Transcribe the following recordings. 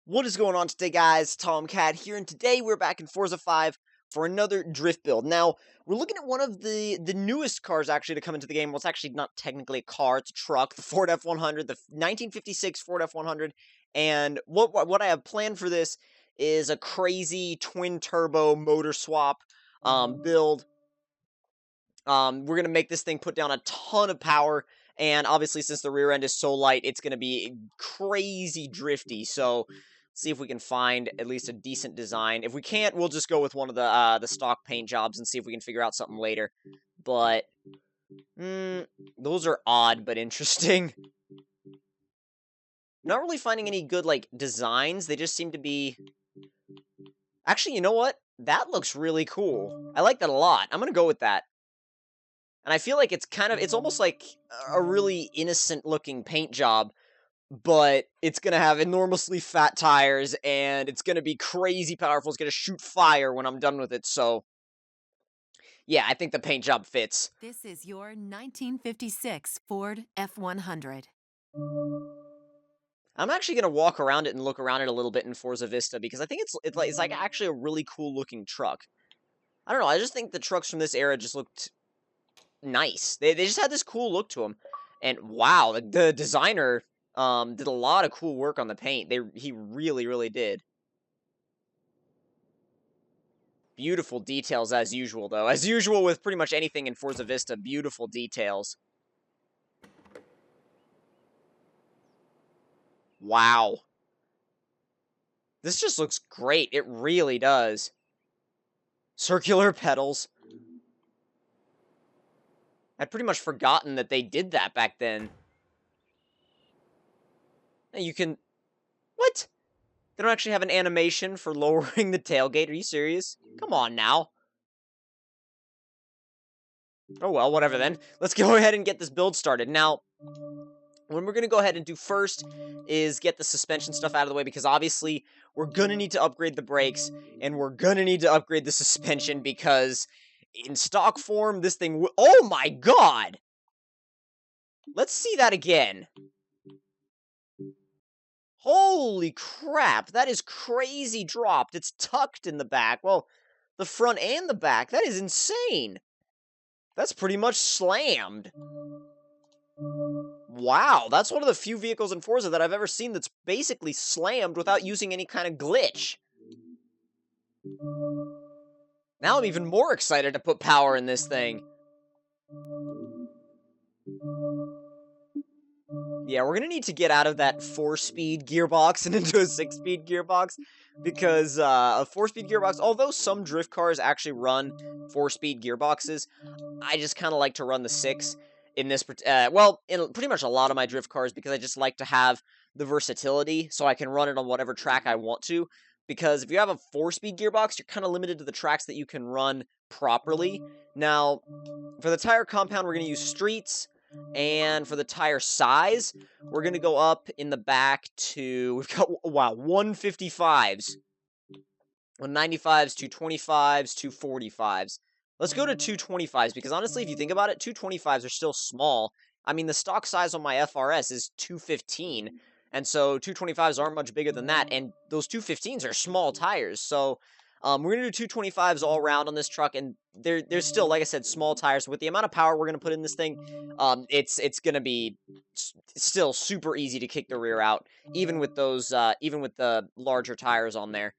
What is going on today, guys? Tomcat here, and today we're back in Forza 5 for another drift build. Now, we're looking at one of the newest cars, actually, to come into the game. Well, it's actually not technically a car, it's a truck, the Ford F100, the 1956 Ford F100, and what I have planned for this is a crazy twin-turbo motor swap build. We're going to make this thing put down a ton of power, and obviously, since the rear end is so light, it's going to be crazy drifty, so see if we can find at least a decent design. If we can't, we'll just go with one of the stock paint jobs and see if we can figure out something later. But those are odd but interesting. Not really finding any good like designs. They just seem to be. Actually, you know what? That looks really cool. I like that a lot. I'm gonna go with that. And I feel like it's almost like a really innocent looking paint job, but it's going to have enormously fat tires, and it's going to be crazy powerful. It's going to shoot fire when I'm done with it, so yeah, I think the paint job fits. This is your 1956 Ford F100. I'm actually going to walk around it and look around it a little bit in Forza Vista, because I think it's like actually a really cool looking truck. I don't know, I just think the trucks from this era just looked nice. They just had this cool look to them, and wow, the designer did a lot of cool work on the paint. He really did. Beautiful details as usual, though. As usual with pretty much anything in Forza Vista, beautiful details. Wow. This just looks great. It really does. Circular pedals. I'd pretty much forgotten that they did that back then. You can... What? They don't actually have an animation for lowering the tailgate. Are you serious? Come on now. Oh well, whatever then. Let's go ahead and get this build started. Now, what we're going to go ahead and do first is get the suspension stuff out of the way, because obviously we're going to need to upgrade the brakes, and we're going to need to upgrade the suspension, because in stock form, this thing... Oh my god! Let's see that again. Holy crap, that is crazy dropped. It's tucked in the back. Well, the front and the back. That is insane. That's pretty much slammed. Wow, that's one of the few vehicles in Forza that I've ever seen that's basically slammed without using any kind of glitch. Now I'm even more excited to put power in this thing. Yeah, we're gonna need to get out of that 4-speed gearbox and into a 6-speed gearbox, because a 4-speed gearbox, although some drift cars actually run 4-speed gearboxes, I just kind of like to run the 6 in this, well, in pretty much a lot of my drift cars, because I just like to have the versatility, so I can run it on whatever track I want to, because if you have a 4-speed gearbox, you're kind of limited to the tracks that you can run properly. Now, for the tire compound, we're going to use streets, and for the tire size, we're going to go up in the back to, we've got, wow, 155s, 195s, 225s, 245s. Let's go to 225s, because honestly, if you think about it, 225s are still small. I mean, the stock size on my FRS is 215, and so 225s aren't much bigger than that, and those 215s are small tires, so we're going to do 225s all around on this truck, and they're still, like I said, small tires. With the amount of power we're going to put in this thing, it's going to be still super easy to kick the rear out, even with those, even with the larger tires on there.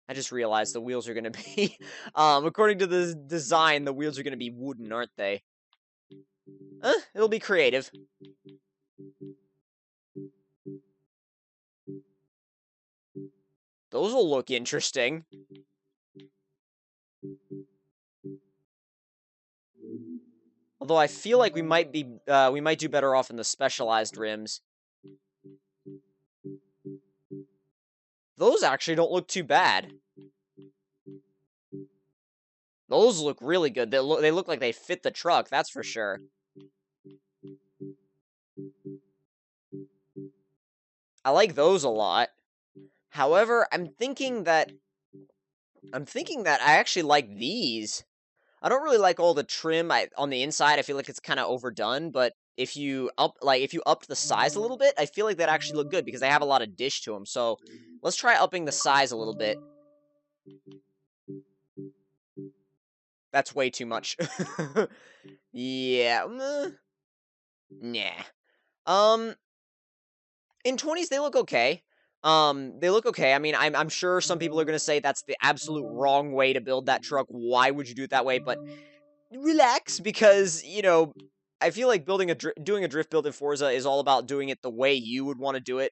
I just realized the wheels are going to be, according to the design, the wheels are going to be wooden, aren't they? It'll be creative. Those will look interesting. Although I feel like we might do better off in the specialized rims. Those actually don't look too bad. Those look really good. They look like they fit the truck, that's for sure. I like those a lot. However, I'm thinking that I'm thinking that I actually like these. I don't really like all the trim on the inside. I feel like it's kind of overdone, but if you upped the size a little bit, I feel like that actually look good because they have a lot of dish to them. So let's try upping the size a little bit. That's way too much. Yeah. Nah. Um, in 20s they look okay. They look okay. I mean, I'm sure some people are gonna say that's the absolute wrong way to build that truck. Why would you do it that way? But relax, because I feel like doing a drift build in Forza is all about doing it the way you would want to do it.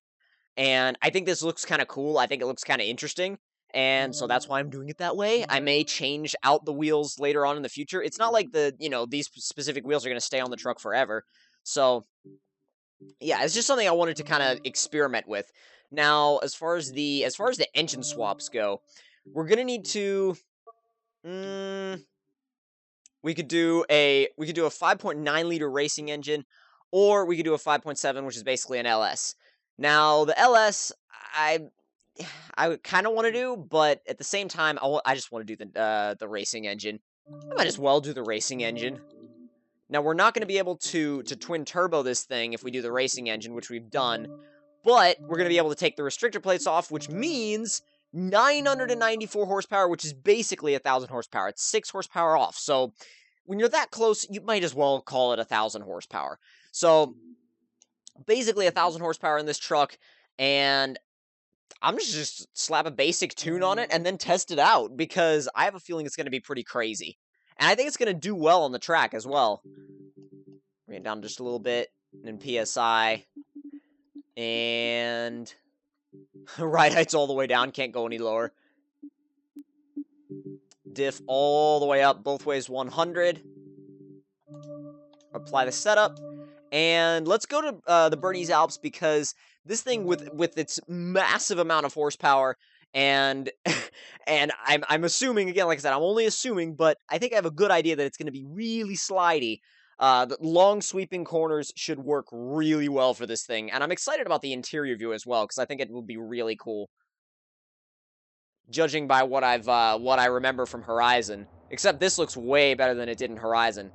And I think this looks kind of cool. I think it looks kind of interesting. And so that's why I'm doing it that way. I may change out the wheels later on in the future. It's not like these specific wheels are going to stay on the truck forever. So, yeah, it's just something I wanted to kind of experiment with. Now, as far as the engine swaps go, we're going to need to we could do a 5.9 liter racing engine, or we could do a 5.7, which is basically an LS. Now, the LS, I kind of want to do, but at the same time, I just want to do the racing engine. I might as well do the racing engine. Now, we're not going to be able to twin turbo this thing if we do the racing engine, which we've done, but we're going to be able to take the restrictor plates off, which means 994 horsepower, which is basically 1,000 horsepower. It's 6 horsepower off. So when you're that close, you might as well call it 1,000 horsepower. So basically 1,000 horsepower in this truck, and I'm just slap a basic tune on it and then test it out, because I have a feeling it's going to be pretty crazy. And I think it's going to do well on the track as well. Bring it down just a little bit in PSI. And ride height's all the way down, can't go any lower. Diff all the way up, both ways 100. Apply the setup. And let's go to the Bernese Alps, because this thing with its massive amount of horsepower and and I'm assuming, again, like I said, I'm only assuming, but I think I have a good idea that it's going to be really slidey. The long sweeping corners should work really well for this thing, and I'm excited about the interior view as well, because I think it will be really cool. Judging by what I remember from Horizon, except this looks way better than it did in Horizon.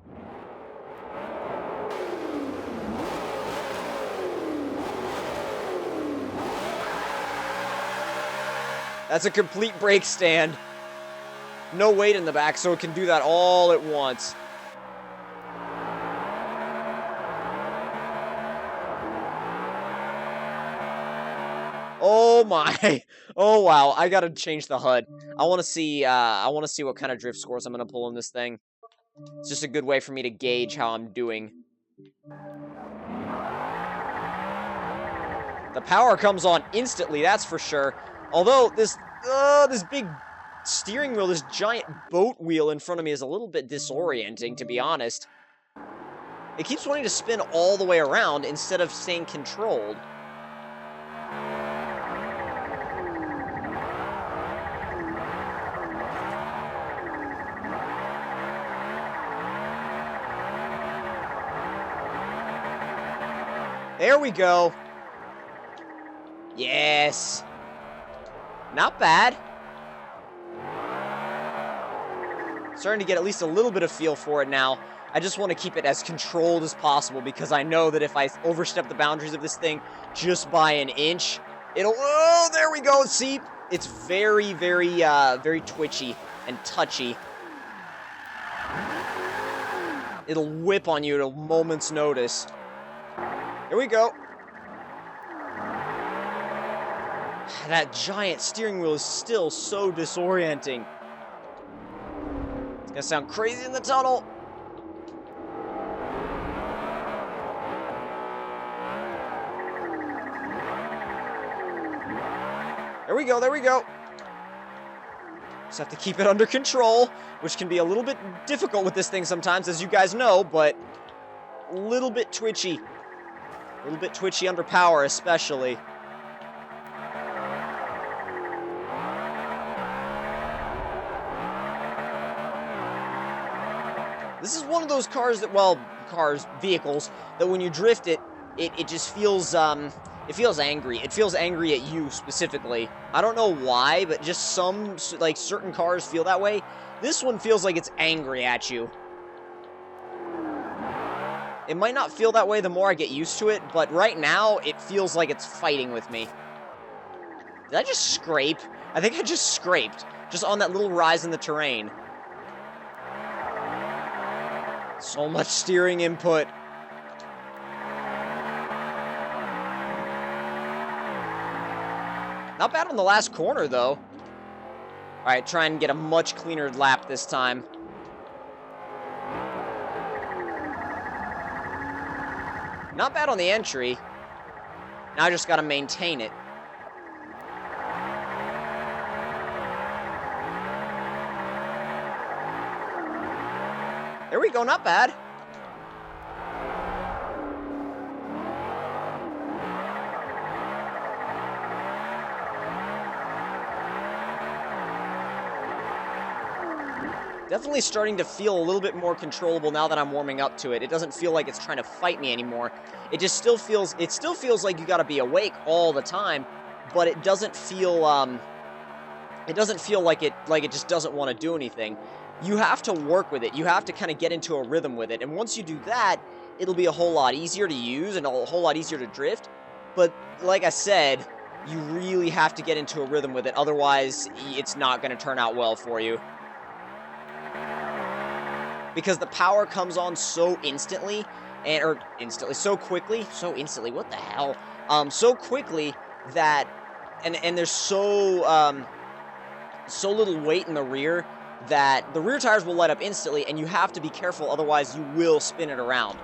That's a complete brake stand. No weight in the back, so it can do that all at once. Oh my. Oh wow, I gotta change the HUD. I wanna see what kind of drift scores I'm gonna pull in this thing. It's just a good way for me to gauge how I'm doing. The power comes on instantly, that's for sure. Although this big steering wheel, this giant boat wheel in front of me is a little bit disorienting, to be honest. It keeps wanting to spin all the way around instead of staying controlled. There we go. Yes. Not bad. Starting to get at least a little bit of feel for it now. I just want to keep it as controlled as possible, because I know that if I overstep the boundaries of this thing just by an inch, it'll... Oh, there we go. See? It's very, very, very twitchy and touchy. It'll whip on you at a moment's notice. Here we go. That giant steering wheel is still so disorienting. It's gonna sound crazy in the tunnel. There we go, there we go. Just have to keep it under control, which can be a little bit difficult with this thing sometimes, as you guys know, but a little bit twitchy. A little bit twitchy under power, especially. This is one of those cars that, well, vehicles, that when you drift it, it just feels, It feels angry. It feels angry at you, specifically. I don't know why, but just some, like, certain cars feel that way. This one feels like it's angry at you. It might not feel that way the more I get used to it, but right now, it feels like it's fighting with me. Did I just scrape? I think I just scraped, just on that little rise in the terrain. So much steering input. Not bad on the last corner, though. Alright, try and get a much cleaner lap this time. Not bad on the entry. Now I just gotta maintain it. There we go, not bad. Definitely starting to feel a little bit more controllable now that I'm warming up to it. It doesn't feel like it's trying to fight me anymore. It still feels like you gotta be awake all the time, but it doesn't feel like it just doesn't want to do anything. You have to work with it. You have to kind of get into a rhythm with it. And once you do that, it'll be a whole lot easier to use and a whole lot easier to drift. But like I said, you really have to get into a rhythm with it. Otherwise, it's not going to turn out well for you. Because the power comes on so instantly, so quickly, what the hell? So quickly that, and there's so little weight in the rear that the rear tires will light up instantly, and you have to be careful, otherwise you will spin it around.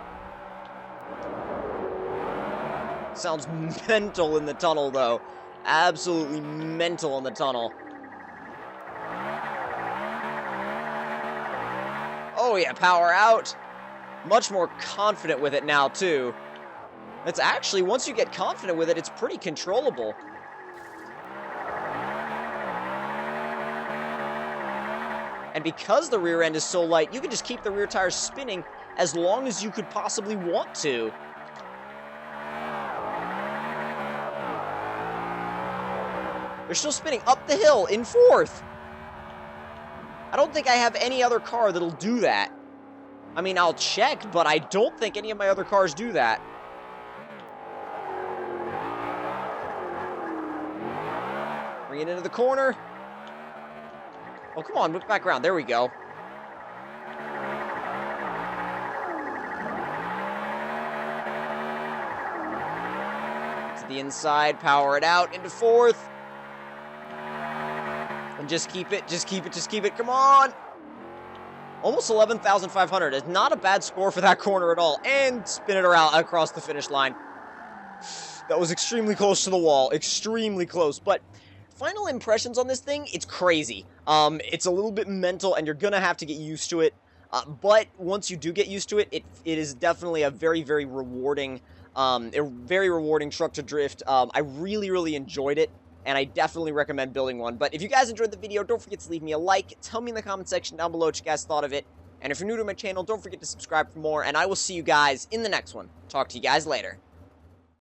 Sounds mental in the tunnel, though. Absolutely mental in the tunnel. Oh yeah, power out. Much more confident with it now, too. It's actually, once you get confident with it, it's pretty controllable. And because the rear end is so light, you can just keep the rear tires spinning as long as you could possibly want to. They're still spinning up the hill in fourth. I don't think I have any other car that'll do that. I mean, I'll check, but I don't think any of my other cars do that. Bring it into the corner. Oh, come on, whip back around. There we go. To the inside, power it out into fourth. And just keep it, just keep it, just keep it. Come on! Almost 11,500. It's not a bad score for that corner at all. And spin it around across the finish line. That was extremely close to the wall. Extremely close. But final impressions on this thing, it's crazy. It's a little bit mental, and you're gonna have to get used to it. But once you do get used to it, it is definitely a very, very rewarding, truck to drift. I really, really enjoyed it, and I definitely recommend building one. But if you guys enjoyed the video, don't forget to leave me a like. Tell me in the comment section down below what you guys thought of it. And if you're new to my channel, don't forget to subscribe for more, and I will see you guys in the next one. Talk to you guys later.